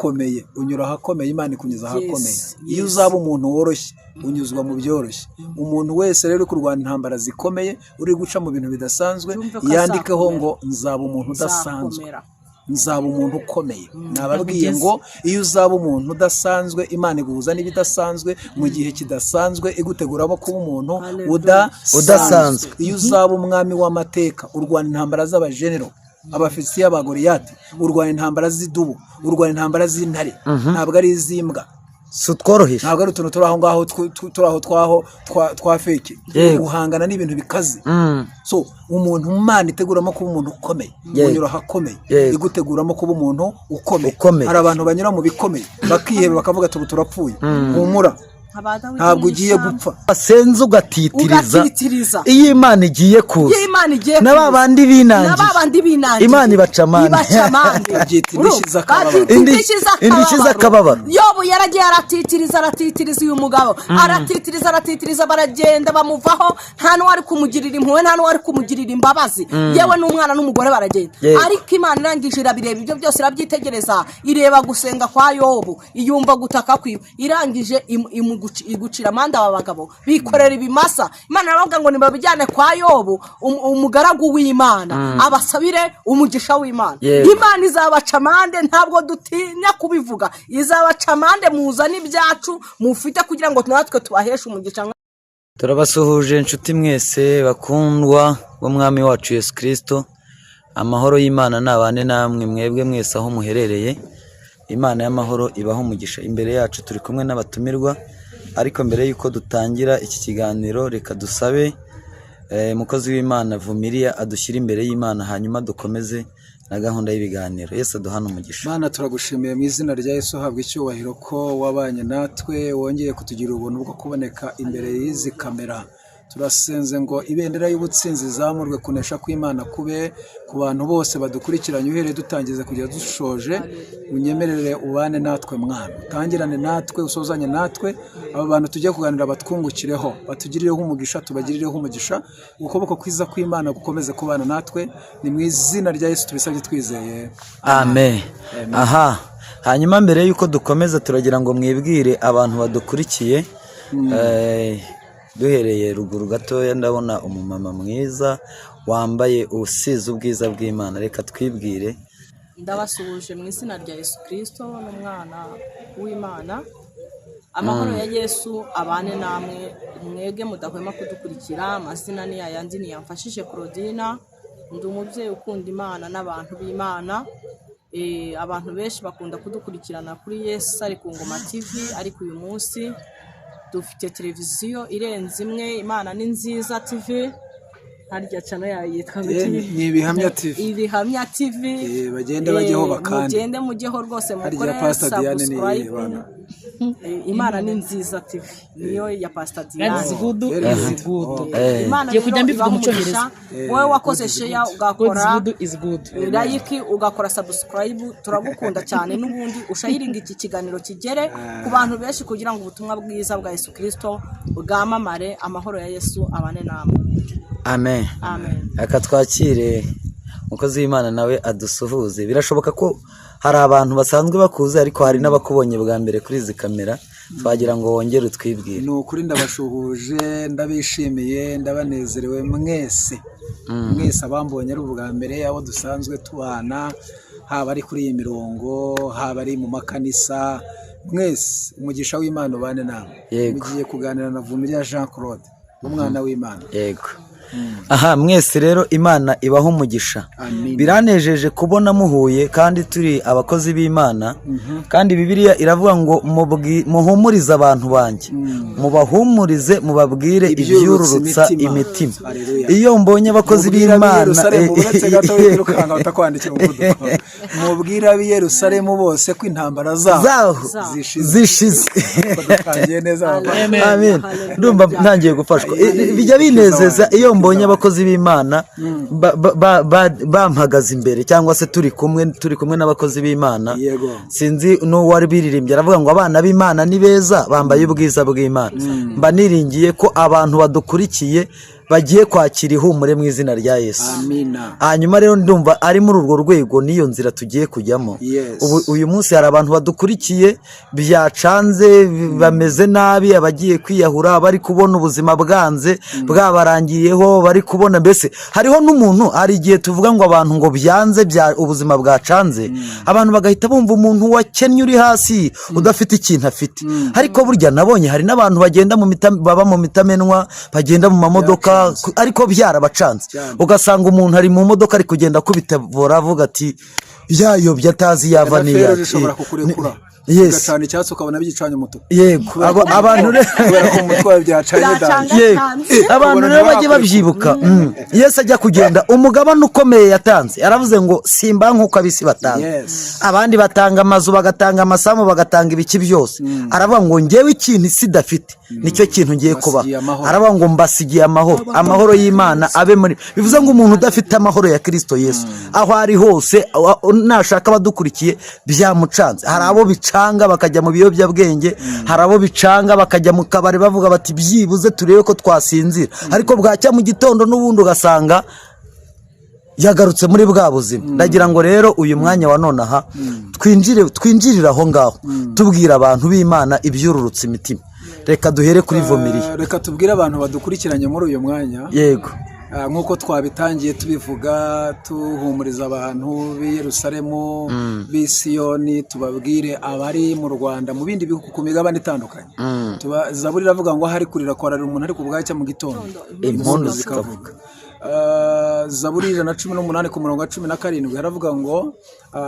komeye unyura ahakomeye Imana ikunyuza ahakomeye iyo uzaba umuntu woroshye unyuzwa mu byoroshye umuntu wese rero kurwana intambara zikomeye uri guca mu bintu bidasanzwe yandikeho ngo nzaba umuntu udasanzwe nzaba umuntu ukomeye nababwiye ngo iyo uzaba umuntu udasanzwe Imana iguhuza n'ibidasanzwe mu gihe kidasanzwe iguteguramo kuba umuntu udasanzwe iyo uzaba umwami w'amateka urwana intambara z'abajenero abafisiya abagoriyati urwana intambara z'idubu urwana intambara z'intare ntabwo ari izimbwa so tworoheje ntabwo ari utuntu turi aho ngaho twa feke uhangana n'ibintu bikaze so umuntu Imana iteguramo kuba umuntu ukomeye unyura ahakomeye iguteguramo kuba umuntu ukomeye hari abantu banyura mu bikomeye bakiheba bakavuga ati ubu turapfuye humura ntabwo ugiye gupfa asenze ugatitiriza iyo Imana igiye kuza na bandi binangiye Imana ibacamane indishyi z'akababaro Yobu yaragiye aratitiriza uyu mugabo aratitiriza baragenda bamuvaho nta n'uwari kumugirira impuhwe nta n'uwari kumugirira imbabazi yewe n'umwana n'umugore baragenda ariko Imana irangije irabireba ibyo byose irabyitegereza ireba gusenga kwa Yobu iyumva gutaka kwiwe irangije igucira amanda aba bagabo bikorera ibimasa Imana aravuga ngo nibabijyane kwa Yobu umugaragu w'Imana abasabire umugisha w'Imana Imana izabaca amande ntabwo dutinya kubivuga izabaca amande muzana ibyacu mufite kugira ngo natwe tubaheshe umugisha turabasuhuje inshuti mwese bakundwa b'umwami wacu Yesu Kristo amahoro y'Imana nabane namwe mwebwe mwese aho muherereye Imana y'amahoro ibaho umugisha imbere yacu turi kumwe n'abatumirwa ariko mbere yuko dutangira iki kiganiro reka dusabe umukozi w'Imana Vumiriya adushyira imbere y'Imana hanyuma dukomeze na gahunda y'ibiganiro Yesu aduhana umugisha Mana turagushimiye mu izina rya Yesu habwa icyubahiro ko wabanye natwe wongeye kutugira ubuntu bwo kuboneka imbere y'izi kamera turasenze ngo ibendera y'ubutsinzi zamurwe kunesha kw'Imana kube ku bantu bose badukurikiranye uhereye dutangiza kujya dushoje unyemerere ubane natwe mwana utangirane natwe usozanye natwe aba bantu tujye kuganira batwungukireho batugirireho umugisha tubagirireho umugisha ukuboko kwiza kw'Imana gukomeze kubana natwe ni mu izina rya Yesu tubisabye twizeye amen aha hanyuma mbere yuko dukomeza turagira ngo mwibwire abantu badukurikiye duhereye ruguru gatoya ndabona umumama mwiza wambaye usize ubwiza bw'Imana reka twibwire ndabasuhuje mu izina rya Yesu Kristo n'umwana w'Imana amahoro ya Yesu abane namwe mwege mudahwema kudukurikira amazina ni ayandi ni yamfashije Claudina ndi umubyeyi ukunda Imana n'abantu b'Imana abantu benshi bakunda kudukurikirana kuri Yesu ari ku Ngoma TV ariko uyu munsi dufite televiziyo irenze imwe Imana ni nziza TV harya cyane yitwa ni Ibihamya TV Ibihamya TV bagende bajyeho bakandi mugende mujyeho rwose mukore subscribe Imana ni nziza TV niyo ya Pastor Diane Imana kujya mbivuga mu cyongereza wowe wakoze share ugakora like ugakora subscribe turagukunda cyane n'ubundi ushayiringa iki kiganiro kigere ku bantu benshi kugira ngo ubutumwa bwiza bwa Yesu Kristo bwamamare amahoro ya Yesu abane namwe amen aka twakire umukozi w'Imana nawe adusuhuze birashoboka ko hari abantu basanzwe bakuze ariko hari n'abakubonye bwa mbere kuri izi kamera twagira ngo wongere utwibwire ni ukuri ndabashuhuje ndabishimiye ndabanezerewe mwese abambonye ari ubwa mbere abo dusanzwe tubana haba ari kuri iyi mirongo haba ari mu makanisa mwese umugisha w'Imana ubane namwe mugiye kuganira na Vumiriya Jean Claude umwana w'Imana yego aha mwese rero Imana ibaho umugisha biranejeje kubona muhuye kandi turi abakozi b'Imana kandi Bibiliya iravuga ngo muhumurize abantu banjye mubahumurize mubabwire ibyururutsa imitima iyo mbonye abakozi b'Imana mubwira ab'i Yerusalemu bose ko intambara zabo zishize amen ndumva ntangiye gufashwa bijya binezeza iyo mbonye abakozi b'Imana bampagaze imbere cyangwa se turi kumwe n'abakozi b'Imana sinzi n'uwari biririmbye aravuga ngo abana b'Imana ni beza bambaye ubwiza bw'Imana mba niringiye ko abantu badukurikiye bagiye kwakira ihumure mu izina rya Yesu. Amina. Hanyuma rero ndumva ari muri urwo rwego n'iyo nzira tugiye kujyamo. Yes. Uyu munsi hari abantu badukurikiye byacanze bameze nabi, abagiye kwiyahura, bari kubona ubuzima bwanze bwabarangiyeho, bari kubona mbese hariho n'umuntu, hari igihe tuvuga ngo abantu ngo byanze ubuzima bwacanze, abantu bagahita bumva umuntu wakennye uri hasi udafite ikintu afite. Ariko burya nabonye hari n'abantu bagenda baba mu mitamenwa, bagenda mu mamodoka ariko byarabacanze, ugasanga umuntu ari mu modoka ari kugenda akubitavura avuga ati yayobye atazi yava niya. Yes. Gacana icyatsi ukabona byicanye umutuku. Yego. Abantu kubera ko umutwe byacanye danje. Yego. Abantu rero bajye babyibuka. Yesu ajya kugenda umugabane ukomeye yatanze. Aravuze ngo simba nkuko abisi batanga. Yes. Abandi batanga amazu, bagatanga amasamu, bagatanga ibiki byose. Aravuga ngo ngewe ikintu isi dafite nicyo kintu ngiye kuba. Aravuga ngo mbasigiye amahoro. Amahoro y'Imana abe muri. Bivuze ngo umuntu udafite amahoro ya Kristo Yesu aho ari hose nashaka badukurikiye byamucanze. Hari abo bicanga bakajya mu biyobyabwenge, hari abo bicanga bakajya mu kabari bavuga bati byibuze turebe ko twasinzira, ariko bwacya mu gitondo n'ubundi ugasanga yagarutse muri bwa buzima. Ndagira ngo rero uyu mwanya wa none aha twinjirira aho ngaho tubwira abantu b'Imana ibyururutse imitima. Reka duhere kuri Vomiriye. Reka tubwire abantu badukurikiranye muri uyu mwanya. Yego. Nk'uko twabitangiye tubivuga tuhumuriza abantu b'i Yerusalemu, b'i Siyoni, tubabwire abari mu Rwanda mu bindi bihugu ku migabane itandukanye. Zaburi iravuga ngo hari kurira kwararira umuntu ari ku bwacya mu gitondo impundu zikavuga. Zaburi 118 ku murongo wa 17 haravuga ngo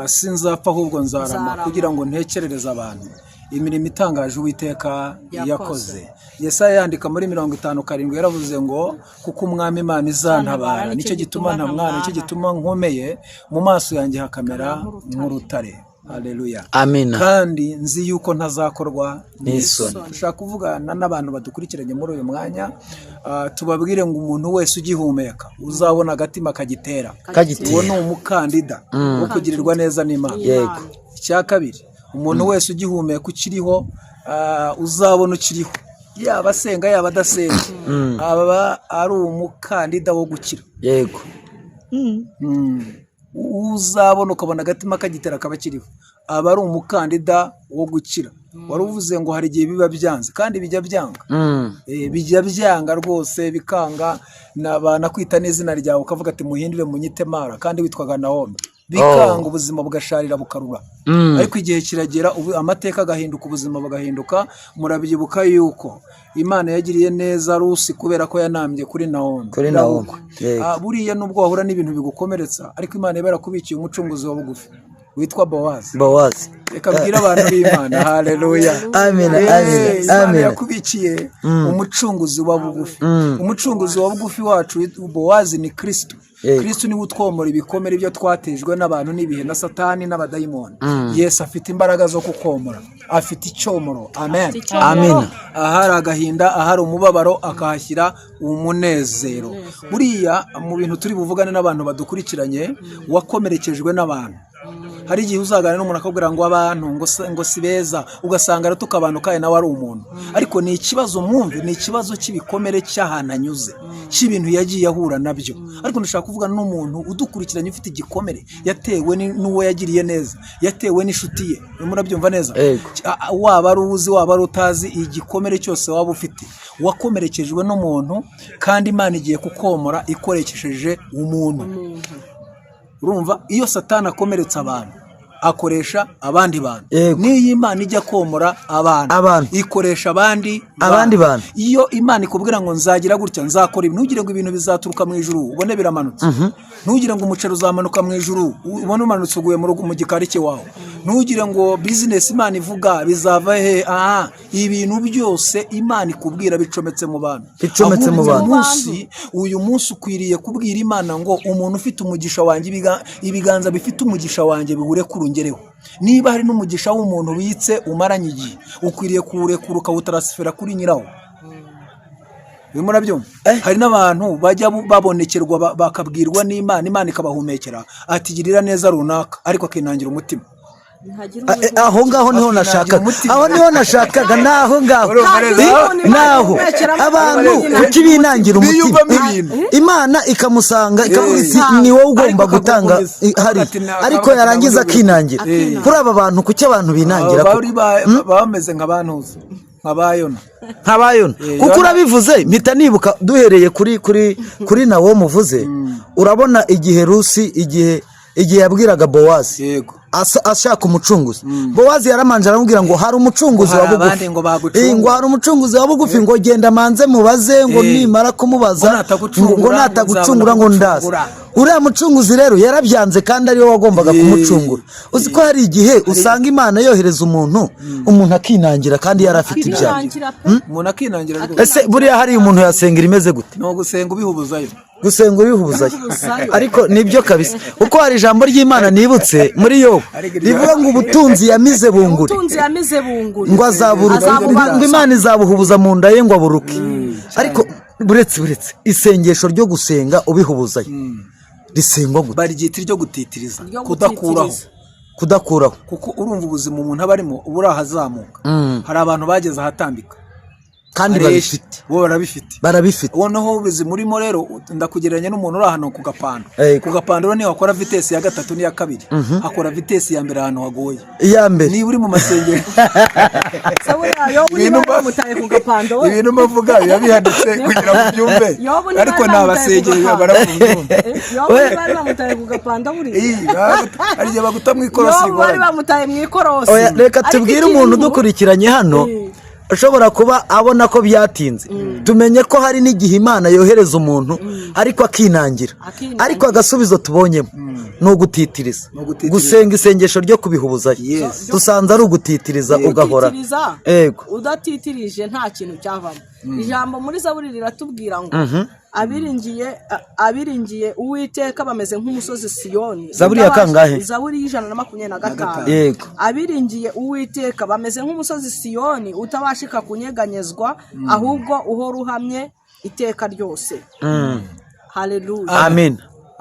sinzapfa ahubwo nzarama kugira ngo ntekerereze abantu imirimo itangaje Uwiteka yakoze. Yesaya yandika muri 57 yaravuze ngo kuko umwami Imana izantabara, nicyo gituma nta mwana, nicyo gituma nkomeye mu maso yanjye hakamera nk'urutare. Haleluya. Amina. Kandi nzi yuko ntazakorwa n'isoni. Dushaka kuvugana n'abantu badukurikiranye muri uyu mwanya, tubabwire ngo umuntu wese ugihumeka uzabona agatima kagitera. Uwo ni umukandida wo kugirirwa neza n'Imana. Yego. Icya kabiri, umuntu wese ugihumeka ukiriho uzabona ukiriho, yaba asenga yaba adasenga, aba ari umukandida wo gukira. Yego. Uzabona ukabona agatima kagitera akaba akiriho, aba ari umukandida wo gukira. Wari uvuze ngo hari igihe biba byanze kandi bijya byanga. Bijya byanga rwose bikanga, banakwita n'izina ryawe ukavuga ati muhindure munyitemara kandi witwaga Naomi, bikanga ubuzima bugasharira bukarura. Ariko igihe kiragera amateka agahinduka, ubuzima bugahinduka. Murabyibuka yuko Imana yagiriye neza Rusi kubera ko yanambye kuri Naomi. Buriya nubwo wahura n'ibintu bigukomeretsa, ariko Imana ibara kubikiye umucunguzi wa bugufi witwa Bowazi. Reka mbwira abantu b'Imana. Haleluya. Amen. Imana yakubikiye umucunguzi wa bugufi. Umucunguzi wa bugufi wacu Bowazi ni Kristo. Kristo niwe utwomora ibikomere byo twatejwe n'abantu n'ibihe na Satani n'abadayimoni. Yesu afite imbaraga zo kukomora, afite icyomoro. Amen. Amen. Ahari agahinda, ahari umubabaro akahashyira umunezero. Buriya mu bintu turi buvugane n'abantu badukurikiranye, wakomerekejwe n'abantu, hari igihe uzaganira n'umuntu akabwira ngo abantu ngo si beza, ugasanga aratuka abantu kandi nawe ari umuntu. Ariko ni ikibazo mwumve, ni ikibazo cy'ibikomere cy'ahantu anyuze, cy'ibintu yagiye ahura nabyo. Ariko ndashaka kuvuga n'umuntu udukurikiranye ufite igikomere yatewe n'uwo yagiriye neza, yatewe n'inshuti ye. Murabyumva neza? Waba ari uzi waba ari utazi, igikomere cyose waba ufite wakomerekejwe n'umuntu, kandi Imana igiye kukomora ikoresheje umuntu. Urumva, iyo Satani akomeretsa abantu akoresha abandi bantu. Niyo Imana ijya komora abantu ikoresha abandi bantu. Iyo Imana ikubwira ngo nzagira gutya, nzakora ibi, ntugire ngo ibintu bizaturuka mu ijuru ubone biramanutse. Ntugire ngo umuceri uzamanuka mu ijuru ubone umanutse uguye mu gikari cyawe. Ntugire ngo business Imana ivuga bizava he. Ibintu byose Imana ikubwira bicometse mu bantu. Uyu munsi ukwiriye kubwira Imana ngo umuntu ufite umugisha wanjye, ibiganza bifite umugisha wanjye bihure kurungereho. Niba hari n'umugisha w'umuntu witse umaranye igihe, ukwiriye kuwurekura ukawutarasifera kuri nyirawo. Murabyumva? Hari n'abantu bajya babonekerwa bakabwirwa n'Imana, Imana ikabahumekera ati girira neza runaka, ariko akinangira umutima. aho ngaho niho nashakaga, aho niho nashakaga, naho ngaho naho abantu ukibinangira umutima Imana ikamusanga ikavuga iti ni wowe ugomba gutanga hari, ariko yarangiza akinangira. Kuri aba bantu kuki abantu binangira bameze nk'abantuza nk'abayona kuko urabivuze mpita nibuka duhereye kuri nawo muvuze. Urabona igihe Rusi igihe yabwiraga Bowazi ashaka umucunguzi, Bowazi yaramanje aramubwira ngo hari umucunguzi wa bugufi, ngo hari umucunguzi wa bugufi, ngo genda manze mubaze, ngo nimara kumubaza ngo natagucungura ngo ndaza. Uriya mucunguzi rero yarabyanze kandi ariwe wagombaga kumucungura. Uzi ko hari igihe usanga Imana yohereza umuntu akinangira kandi yarafite ibyaha. Umuntu akinangira. Ese buriya hari umuntu yasengera imeze gute? No gusenga ubihubuzayo. Gusenga ubihubuzayo. Ariko nibyo kabisa. Uko hari ijambo ry'Imana nibutse muri Yobu rivuga ngo ubutunzi yamize bunguri. Ngo azaburuka. Ngo Imana izabuhubuza mu nda ye ngo aburuke. Ariko buretse isengesho ryo gusenga ubihubuzayo. Risengwa gute? Barigiti ryo gutitiriza, kudakuraho kuko urumva ubuzima umuntu abarimo uburahazamuka. Hari abantu bageze ahatambika kandi barabifite woneho ubuzima urimo rero ndakugereranya n'umuntu uri ahantu ku gapando rero niho akora vitesi ya 3 n'iya 2 akora vitesi ya mbere ahantu hagoye iya mbere niba uri mu masengero ibintu bavuga yabihanditse kugira ngo byumve ariko nabasengero baravuga bari bamutaye ku gapando buri ariye baguta mu ikorosi bari bamutaye mu ikorosi. Reka tubwire umuntu dukurikiranye hano ushobora kuba abona ko byatinze. Tumenye ko hari n'igihe Imana yohereza umuntu ariko akinangira, ariko agasubizo tubonyemo ni ugutitiriza, gusenga isengesho ryo kubihubuzayo. Dusanze ari ugutitiriza ugahora udatitirije nta kintu cyavamo. Ijambo muri Zaburi riratubwira ngo abiringiye Uwiteka bameze nk'umusozi Siyoni. Zaburi ya kangahe? Zaburi y'125. Yego. Abiringiye Uwiteka bameze nk'umusozi Siyoni utabashika kunyeganyezwa, ahubwo uhora uhamye iteka ryose. Haleluya. Amen.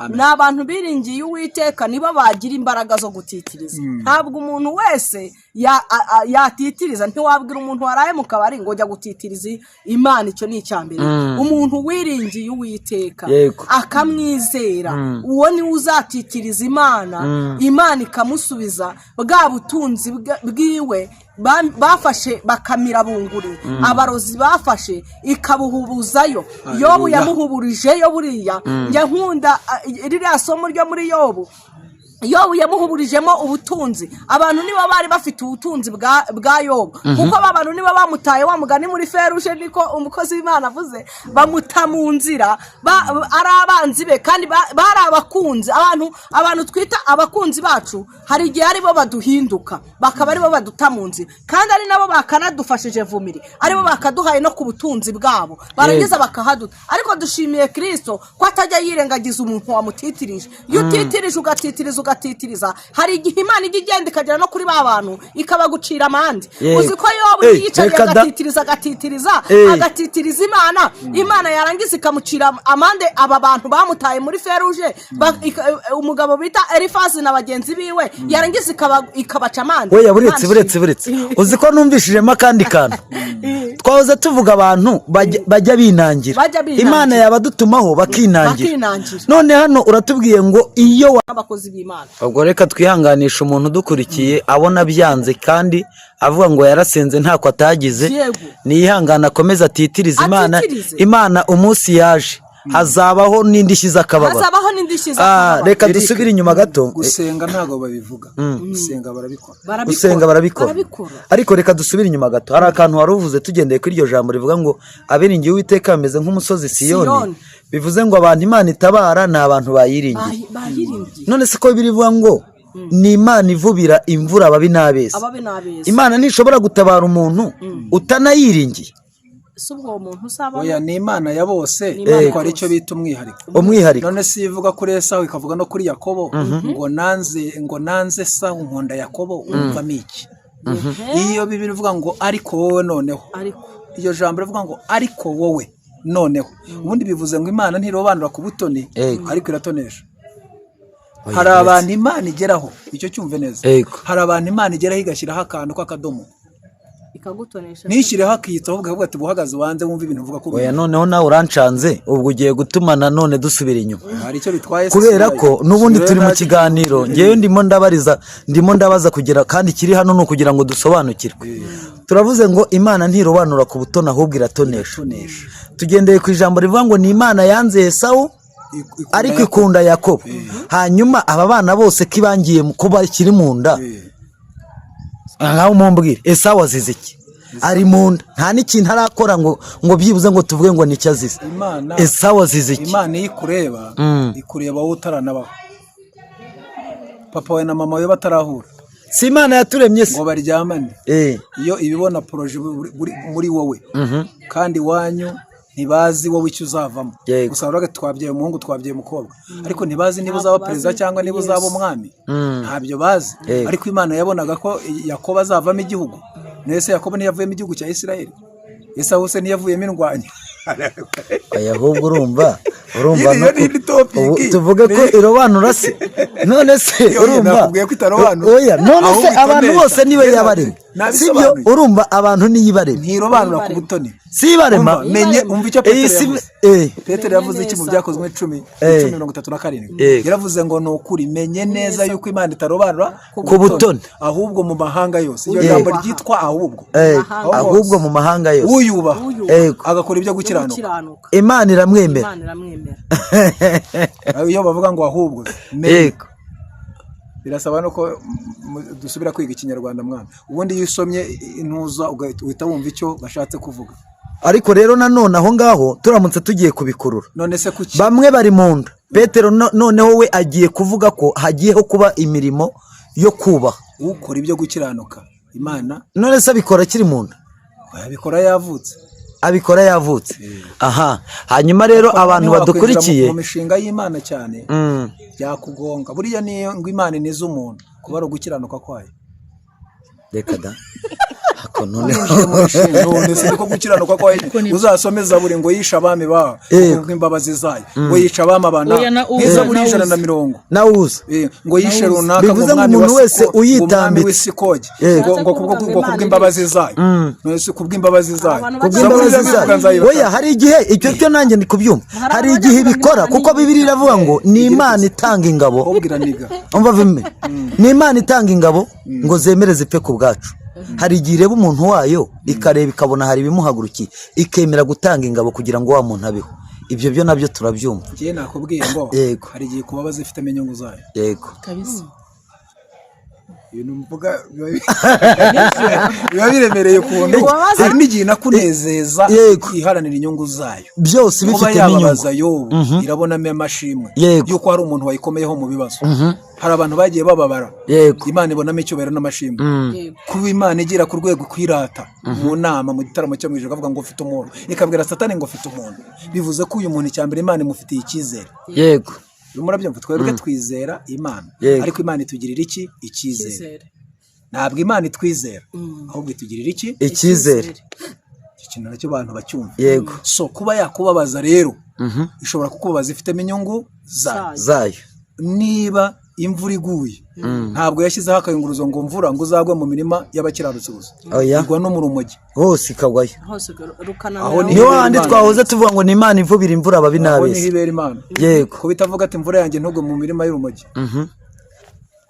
N'abantu biringiye Uwiteka nibo bagira imbaraga zo gutitiriza. Ntabwo umuntu wese yatitiriza. Ntiwabwira umuntu waraye mu kabari ngo jya gutitiriza Imana, icyo ni icyambere. Umuntu wiringiye Uwiteka akamwizera, uwo ni uzatitiriza Imana, Imana ikamusubiza bwa butunzi bwiwe bafashe bakamira bunguri, abarozi bafashe ikabuhubuzayo. Yobu yamuhuburijeyo buriya. Njya nkunda ririya somo ryo muri Yobu yamuhuburijemo ubutunzi. Abantu nibo bari bafite ubutunzi bwa Yobu, kuko abantu nibo bamutaye wa mugani muri Feruje, niko umukozi w'Imana avuze, bamuta mu nzira, ari abanzi be kandi bari abakunzi. Abantu twita abakunzi bacu hari igihe aribo baduhinduka, bakaba aribo baduta mu nzira, kandi ari nabo bakanadufashije vumiri, aribo bakaduhaye no ku butunzi bwabo, barangiza bakahaduta. Ariko dushimiye Kristo ko atajya yirengagiza umuntu wamutitirije. Iyo utitirije ugatitiriza, hari igihe Imana ijya igenda ikagera no kuri ba bantu ikabagucira amande. Uzi ko Yobu yicaye agatitiriza Imana yarangiza ikamucira amande. Aba bantu bamutaye muri Feruje, umugabo bita Elifazi na bagenzi biwe, yarangiza ikabaca amande. Oya buretse uzi ko numvishijemo akandi kantu. Twahoze tuvuga abantu bajya binangira, Imana yabadutumaho bakinangira. None hano uratubwiye ngo iyo abakozi b'Imana. Ubwo reka twihanganisha umuntu udukurikiye abona byanze kandi avuga ngo yarasenze ntako atagize, niyihangana akomeza atitiriza Imana umunsi yaje hazabaho n'indishyi z'akababaro. Reka dusubire inyuma gato. Gusenga ntago babivuga, gusenga barabikora. Ariko reka dusubire inyuma gato. Hari akantu wari uvuze tugendeye kuri iryo jambo rivuga ngo abiringiye Uwiteka bameze nk'umusozi Siyoni. Bivuze ngo abantu Imana itabara ni abantu bayiringiye. None se ko birivuga ngo ni Imana ivubira imvura ababi n'abeza. Imana ntishobora gutabara umuntu utanayiringiye. Oya ni Imana ya bose, ariko hari icyo bita umwihariko. None si ivuga kuri Esawu ikavuga no kuri Yakobo ngo nanze Esawu nkunda Yakobo, umvamo iki? Iyo Bibiliya ivuga ngo ariko wowe noneho, iryo jambo rivuga ngo ariko wowe noneho, ubundi bivuze ngo Imana ntirobanura ku butoni ariko iratonesha. hari abantu Imana igeraho, icyo cyumve neza, Yego. hari abantu Imana igeraho igashyiraho akantu k'akadomo, ikagutonesha nishyireho akiyitaho ukavuga ati buhagaze wanze wumva ibintu uvuga ko oya noneho nawe urancanze ubwo ugiye gutuma nanone dusubira inyuma hari icyo bitwaye kubera ko n'ubundi turi mu kiganiro ngewe ndimo ndabaza kugira kandi kiri hano ni ukugira ngo dusobanukirwe. Turavuze ngo Imana ntirobanura ku butoni ahubwo iratonesha. Tugendeye ku ijambo rivuga ngo ni Imana yanze Esawu ariko ikunda Yakobo. Hanyuma aba bana bose kibangiye kuba kiri mu nda nkaho mumbwire Esawu azize iki? Ari mu nda nta n'ikintu arakora ngo byibuze ngo tuvuge ngo nicyo azize. Esawu azize iki? Imana ikureba ikureba wowe utaranabaho, papa we na mama we batarahura, si Imana yaturemye se ngo baryamane. Iyo ibibona poroje muri wowe kandi wanyu ntibazi wowe icyo uzavamo. Gusa baraga twabyaye umuhungu twabyaye umukobwa, ariko ntibazi niba uzaba perezida cyangwa niba uzaba umwami, ntabyo bazi. Ariko Imana yabonaga ko Yakobo azavamo igihugu. Nese Yakobo ntiyavuyemo igihugu cya Isirayeli, Esawu se ntiyavuyemo indwanyi. ahubwo urumva tuvuge ko irobanura se none se urumva oya none se abantu bose niwe yabaremye sibyo? Urumva abantu niyibaremye ntirobanura ku butoni si barema menye umva icyo Petero yavuze iki mu byakozwe 10:37 yaravuze ngo nukuri menye neza yuko Imana itarobanura ku butoni ahubwo mu mahanga yose. Iyo jambo ryitwa ahubwo mu mahanga yose uyubaha agakora ibyo gukiranuka Imana iramwemera. Iyo bavuga ngo ahubwo birasaba no ko dusubira kwiga Ikinyarwanda mwana, ubundi iyo usomye intuza uhita wumva icyo bashatse kuvuga. Ariko rero nanone aho ngaho turamutse tugiye kubikurura, none se kuki bamwe bari mu nda Petero noneho we agiye kuvuga ko hagiyeho kuba imirimo yo kubaha ukora ibyo gukiranuka Imana. None se abikora akiri mu nda? Abikora yavutse. Aha, hanyuma rero abantu badukurikiye mu mishinga y'Imana cyane byakugonga buriya niyo ngo Imana inize umuntu kuba ari gukiranuka kwayo. Reka da hako none se ko gukiranuka kwayo uzasome Zaburi ngo yisha abami baho imbabazi zayo, ngo yica abami abana Zaburi 150 nawuza ngo yishe runaka bivuze ngo umuntu wese uyitambitse ngo kubw'imbabazi zayo, nese kubw'imbabazi zayo oya hari igihe icyo cyo nanjye ndi kubyumva, hari igihe bikora kuko Bibiliya iravuga ngo ni Imana itanga ingabo. Umva vime ni Imana itanga ingabo ngo zemereze pe ku bwacu. Hari igihe ireba umuntu wayo ikareba ikabona hari ibimuhagurukiye ikemera gutanga ingabo kugira ngo wa muntu abeho. Ibyo byo nabyo turabyumva. Ngiye nakubwiye ngo hari igihe kubabaza ifite inyungu zayo. Yego kabisa. Ibintu mvuga biba biremereye kuntu hari n'igihe nakunezeza iharanira inyungu zayo byose bifite inyungu. Irabonamo amashimwe yuko hari umuntu wayikomeyeho mu bibazo. Hari abantu bagiye bababara, Imana ibonamo icyubahiro n'amashimwe. Kuba Imana igira ku rwego kwirata mu nama mu gitaramo cyo mwijoro kavuga ngo ufite umuntu, ikabwira Satani ngo ufite umuntu, bivuze ko uyu muntu icyambere Imana imufitiye icyizere. Yego murabyumva, twebwe twizera Imana ariko Imana itugirira iki? Icyizere. Ntabwo Imana itwizera ahubwo itugirira iki? Icyizere. Ikintu nacyo abantu bacyumva. Yego so kuba yakubabaza rero ishobora kukubabaza ifitemo inyungu zayo. Niba imvura iguye ntabwo yashyizeho akayunguruzo ngo mvura ngo uzagwe mu mirima y'abakiranutsi gusa, igwa no mu rumogi hose ikagwayo. Aho niho handi twahoze tuvuga ngo ni Imana ivubira imvura ababi n'abese. Yego ko bitavuga ati imvura yanjye ntugwe mu mirima y'urumogi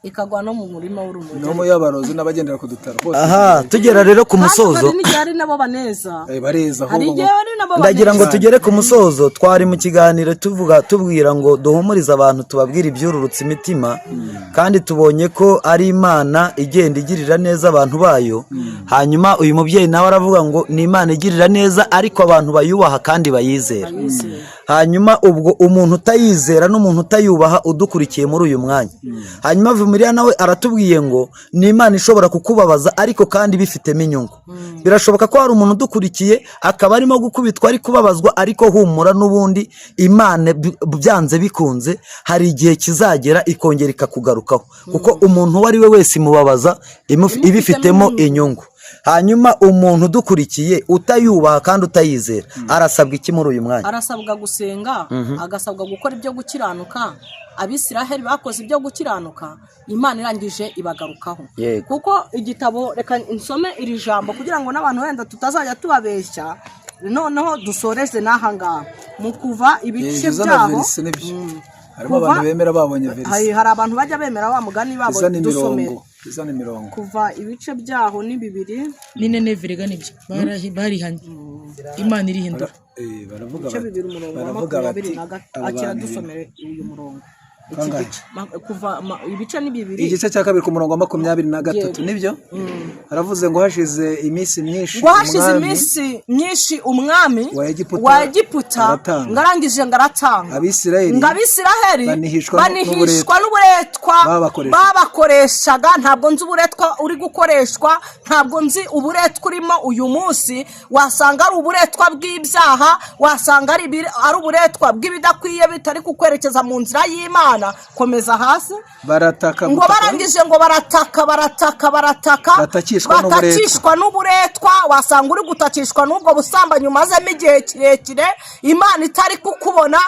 ikagwa no mu murima w'urumogi no mu y'abarozi n'abagendera ku dutaro bose. Aha tugera rero ku musozo, hari nabo baneza bareza ndagira ngo tugere ku musozo. Twari mu kiganiro tubwira ngo duhumurize abantu tubabwira ibyururutse imitima, kandi tubonye ko ari Imana igenda igirira neza abantu bayo. Hanyuma uyu mubyeyi nawe aravuga ngo ni Imana igirira neza ariko abantu bayubaha kandi bayizera. Hanyuma ubwo umuntu utayizera n'umuntu utayubaha udukurikiye muri uyu mwanya, hanyuma Bibiliya nawe aratubwiye ngo ni Imana ishobora kukubabaza ariko kandi bifitemo inyungu. Birashoboka ko hari umuntu udukurikiye akaba arimo gukubitwa ari kubabazwa, ariko humura n'ubundi Imana byanze bikunze hari igihe kizagera ikongera ikakugarukaho, kuko umuntu uwo ari we wese imubabaza ibifitemo inyungu. hanyuma umuntu udukurikiye utayubaha kandi utayizera arasabwa iki muri uyu mwanya? Arasabwa gusenga, agasabwa gukora ibyo gukiranuka. Abisiraheli bakoze ibyo gukiranuka, Imana irangije ibagarukaho. Kuko igitabo, reka nsome iri jambo kugira ngo n'abantu wenda tutazajya tubabeshya, noneho dusoreze n'aha ngaha mu Kuva ibice byaho. Harimo abantu bemera babonye verisi. Hari abantu bajya bemera wa mugani babo dusomera. Izana imirongo. Kuva ibice byaho ni 2 ni Neneveri nibyo barihanye. Imana irihindura. Baravuga bati akira dusomere uyu murongo. Kuva ibice ni 2. Igice cya 2 ku murongo wa 23 nibyo? Aravuze ngo hashize iminsi myinshi umwami wa Egiputa ngarangije ngaratanga Abisiraheli banihishwa n'uburetwa babakoreshaga. Ntabwo nzi uburetwa uri gukoreshwa, ntabwo nzi uburetwa urimo uyu munsi. Wasanga ari uburetwa bw'ibyaha, wasanga ari uburetwa bw'ibidakwiye bitari kukwerekeza mu nzira y'Imana. Komeza hasi. Barataka ngo barangije ngo barataka batakishwa n'uburetwa. Wasanga uri gutakishwa n'ubwo busambanyi umazemo igihe kirekire, Imana itari kukubona.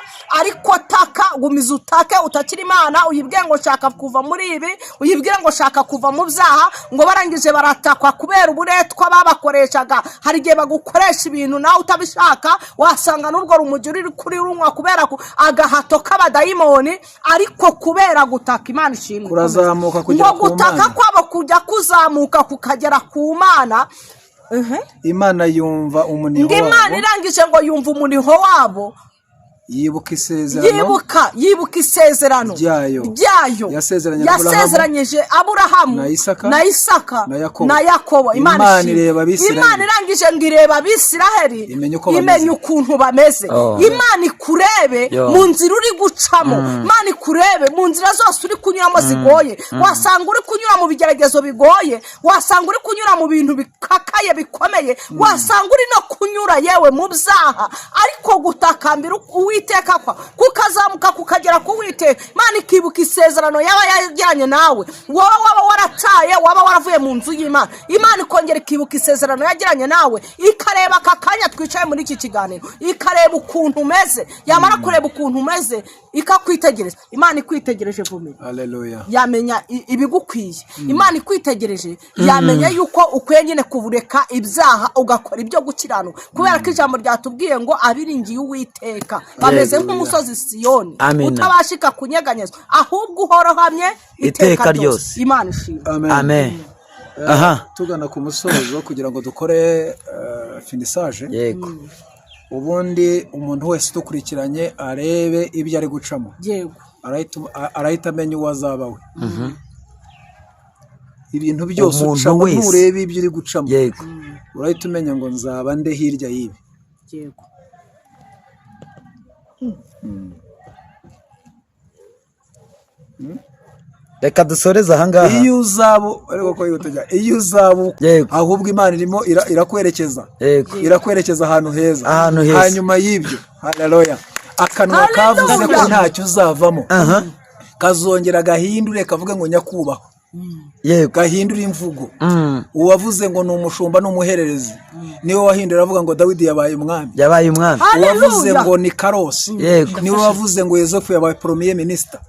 Ariko taka, gumiza utake, utakira Imana, uyibwire ngo shaka kuva muri ibi, uyibwire ngo shaka kuva mu byaha. Ngo barangije baratakwa kubera uburetwa babakoreshaga. Hari igihe bagukoresha ibintu nawe utabishaka, wasanga n'ubwo rumujyi uri kuri runywa kubera agahato k'abadayimoni. Ariko kubera gutaka Imana ishimwe, kurazamuka kugera ku Mana. Gutaka kwabo kujya kuzamuka kukagera ku Mana. Imana yumva umuniho wabo. Imana irangije ngo yumva umuniho wabo. Yibuka isezerano ryayo yasezeranyije Aburahamu na Isaka na Yakobo. Imana irangije ngo ireba Abisiraheli, imenya ukuntu bameze. Imana ikurebe mu nzira uri gucamo, Imana ikurebe mu nzira zose uri kunyuramo zigoye. Wasanga uri kunyura mu bigeragezo bigoye, wasanga uri kunyura mu bintu bikakaye bikomeye, wasanga uri no kunyura yewe mu byaha. Ariko gutakambira Uwiteka kukazamuka kukagera ku Uwiteka, Imana ikibuka isezerano yaba yajyanye nawe. Wowe waba warataye, waba waravuye mu nzu y'Imana, Imana ikongera ikibuka isezerano yajyanye nawe, ikareba aka kanya twicaye muri iki kiganiro, ikareba ukuntu umeze. Yamara kureba ukuntu umeze ikakwitegereza. Imana ikwitegereje vume, haleluya, yamenya ibigukwiye. Imana ikwitegereje yamenya yuko ukwiye nyine kubureka ibyaha ugakora ibyo gukiranuka, kubera ko ijambo ryatubwiye ngo abiringiye Uwiteka bameze nk'umusozi Siyoni utabashika kunyeganyezwa, ahubwo uhorohamye iteka ryose. Imana ishimwe. Amen. Tugana ku musozo kugira ngo dukore finisage. Yego. Ubundi umuntu wese udukurikiranye arebe ibyo ari gucamo. Yego. Arahita amenya uwo azaba we. Ibintu byose ucamo nturebe ibyo uri gucamo. Yego. Urahita umenya ngo nzaba nde hirya y'ibi. Yego. Reka dusoreze aha ngaha. Iyo uzabu ahubwo Imana irimo irakwerekeza, irakwerekeza ahantu heza. Hanyuma y'ibyo, haleluya, akanwa kavuze ko ntacyo uzavamo kazongera gahindure kavuga ngo nyakubahwa. Gahindura imvugo. Uwavuze ngo ni umushumba n'umuhererezi niwe wahindura avuga ngo Dawidi yabaye umwami. Uwavuze ngo ni Karosi niwe wavuze ngo Yozefu yabaye premier minister.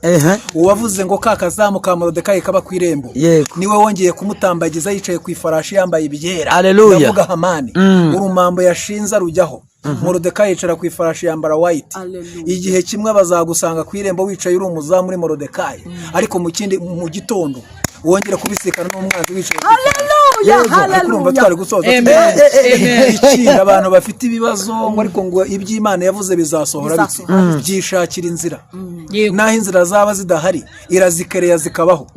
Uwavuze ngo kakazamu ka Morodekayi kaba ku irembo niwe wongeye kumutambagiza yicaye ku ifarashi yambaye ibyera. Ndavuga Hamani urumambo yashinza rujyaho, Morodekayi yicara ku ifarashi yambara white. Igihe kimwe bazagusanga ku irembo wicaye uri umuzamu muri Morodekayi, ariko mu gitondo wongera kubisikana n'umwanzi wicaye. Urumva twari gusoza ikindi abantu bafite ibibazo ngo ariko ngo iby'Imana yavuze bizasohora bike byishakira inzira. Naho inzira zaba zidahari irazikereya zikabaho.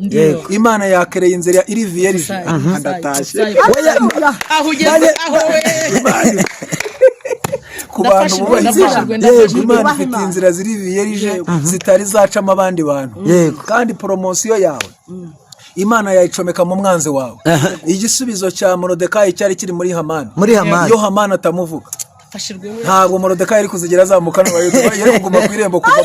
Imana yakereye inzira iri vierge. Ndatashye aho ugeze aho we ku bantu bubaha Imana ifite inzira ziri vierge zitari zacamo abandi bantu. Kandi promosiyo yawe Imana yayicomeka mu mwanzi wawe. Igisubizo cya Morodekayi cyari kiri muri Hamani. Iyo Hamani atamuvuga ntabwo Morodekayi ari kuzigera azamuka yari kuguma ku irembo kuva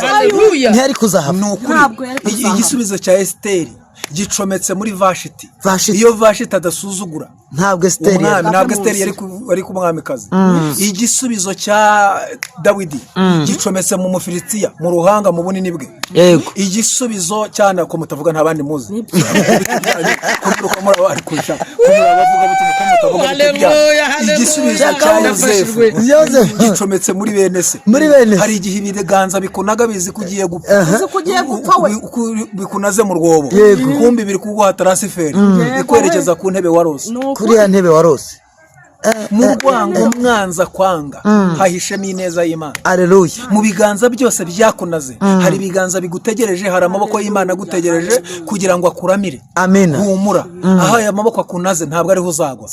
haleluya ntiyari kuzahava. Igisubizo cya Esiteri gicometse muri Vashiti. Vashiti. Iyo Vashiti adasuzugura ntabwo Esiteri umwami, ntabwo Esiteri yari ku mwamikazi. Igisubizo cya Dawidi gicometse mu Mufilisitiya, mu ruhanga, mu bunini bwe. Yego. Igisubizo cyane ko mutavuga nta bandi muzi. Igisubizo cya Yozefu gicometse muri bene se. Hari igihe ibiganza bikunaga bizi kugiye gupfa, bikunaze mu rwobo, kumbi biri kuguha transfert ikwerekeza ku ntebe warose. Kuri ya ntebe warose. Mu rwango umwanza kwanga hahishemo ineza y'Imana. Haleluya. Mu biganza byose byakunaze hari ibiganza bigutegereje, hari amaboko y'Imana agutegereje kugira ngo akuramire. Amina. Humura, aho aya maboko akunaze ntabwo ariho uzagwa.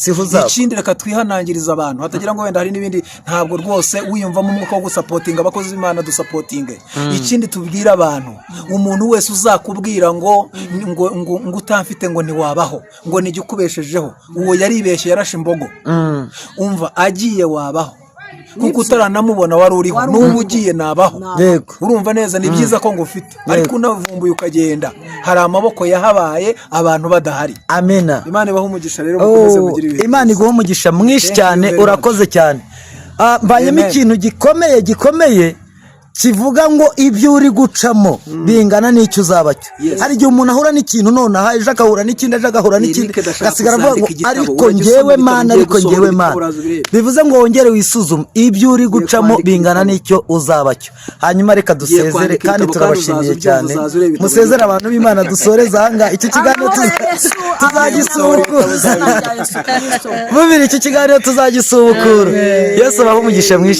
Ikindi reka twihanangiriza abantu hatagira ngo wenda hari n'ibindi, ntabwo rwose wiyumvamo umwuka wo gusapotinga abakozi b'Imana, dusapotinge. Ikindi tubwira abantu, umuntu wese uzakubwira ngo utamfite ngo ntiwabaho, ngo nijye ukubeshejeho, uwo yaribeshye, yarashe imbogo. Umva agiye wabaho, kuko utaranamubona wari uriho, n'ubu ugiye nabaho. Urumva neza, ni byiza ko ngufite, ariko unavumbuye ukagenda, hari amaboko yahabaye abantu badahari. Amina. Imana ibaha umugisha rero, mukomeze mugire ibihe. Imana iguha umugisha mwinshi cyane, urakoze cyane. Mbanyemo ikintu gikomeye kivuga ngo ibyo uri gucamo bingana n'icyo uzaba cyo. Hari igihe umuntu ahura n'ikintu nonaha ejo agahura n'ikindi, ejo agahura n'ikindi, gasigara avuga ngo ariko njyewe Mana, ariko njyewe Mana. Bivuze ngo wongere wisuzume ibyo uri gucamo bingana n'icyo uzaba cyo. Hanyuma reka dusezere, kandi turabashimiye cyane. Musezere abantu b'Imana, dusoreze ahangaha. Iki kiganiro tuzagisubukura. Mubiri iki kiganiro tuzagisubukura. Yesu abahe umugisha mwinshi.